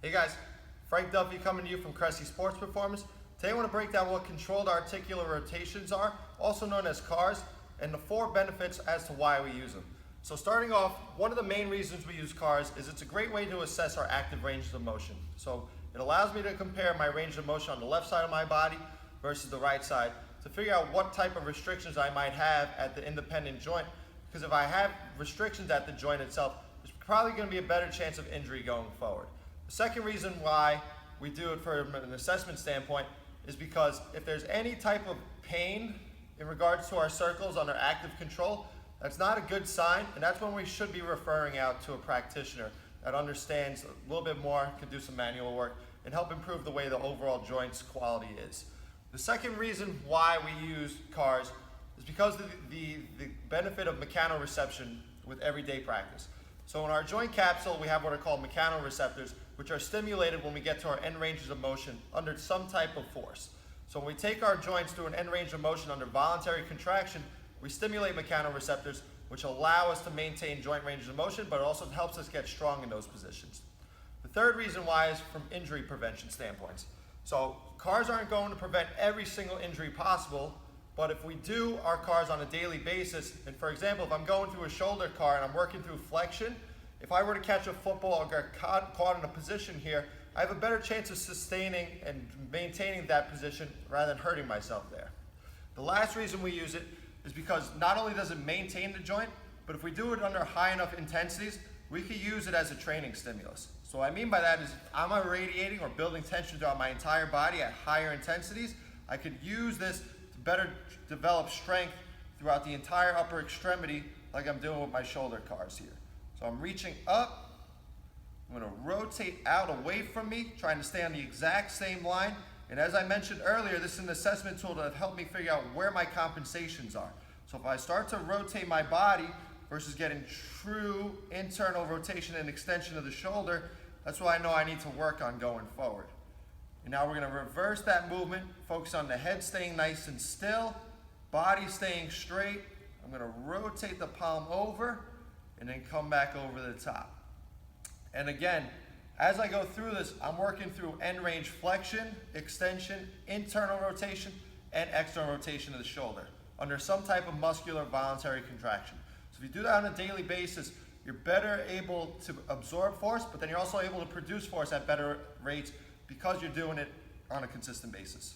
Hey guys, Frank Duffy coming to you from Cressy Sports Performance. Today I want to break down what controlled articular rotations are, also known as CARs, and the 4 benefits as to why we use them. So starting off, one of the main reasons we use CARs is it's a great way to assess our active ranges of motion. So it allows me to compare my range of motion on the left side of my body versus the right side to figure out what type of restrictions I might have at the independent joint, because if I have restrictions at the joint itself, there's probably going to be a better chance of injury going forward. The second reason why we do it from an assessment standpoint is because if there's any type of pain in regards to our circles under active control, that's not a good sign, and that's when we should be referring out to a practitioner that understands a little bit more, can do some manual work, and help improve the way the overall joint's quality is. The second reason why we use CARs is because of the benefit of mechanoreception with everyday practice. So in our joint capsule, we have what are called mechanoreceptors, which are stimulated when we get to our end ranges of motion under some type of force. So when we take our joints to an end range of motion under voluntary contraction, we stimulate mechanoreceptors, which allow us to maintain joint ranges of motion, but it also helps us get strong in those positions. The third reason why is from injury prevention standpoints. So CARs aren't going to prevent every single injury possible, but if we do our CARs on a daily basis, and for example, if I'm going through a shoulder CAR and I'm working through flexion, if I were to catch a football or get caught in a position here, I have a better chance of sustaining and maintaining that position rather than hurting myself there. The last reason we use it is because not only does it maintain the joint, but if we do it under high enough intensities, we could use it as a training stimulus. So what I mean by that is if I'm irradiating or building tension throughout my entire body at higher intensities, I could use this to better develop strength throughout the entire upper extremity like I'm doing with my shoulder CARs here. So I'm reaching up, I'm going to rotate out away from me, trying to stay on the exact same line. And as I mentioned earlier, this is an assessment tool that helped me figure out where my compensations are. So if I start to rotate my body versus getting true internal rotation and extension of the shoulder, that's what I know I need to work on going forward. And now we're going to reverse that movement, focus on the head staying nice and still, body staying straight. I'm going to rotate the palm over and then come back over the top. And again, as I go through this, I'm working through end range flexion, extension, internal rotation, and external rotation of the shoulder under some type of muscular voluntary contraction. So if you do that on a daily basis, you're better able to absorb force, but then you're also able to produce force at better rates because you're doing it on a consistent basis.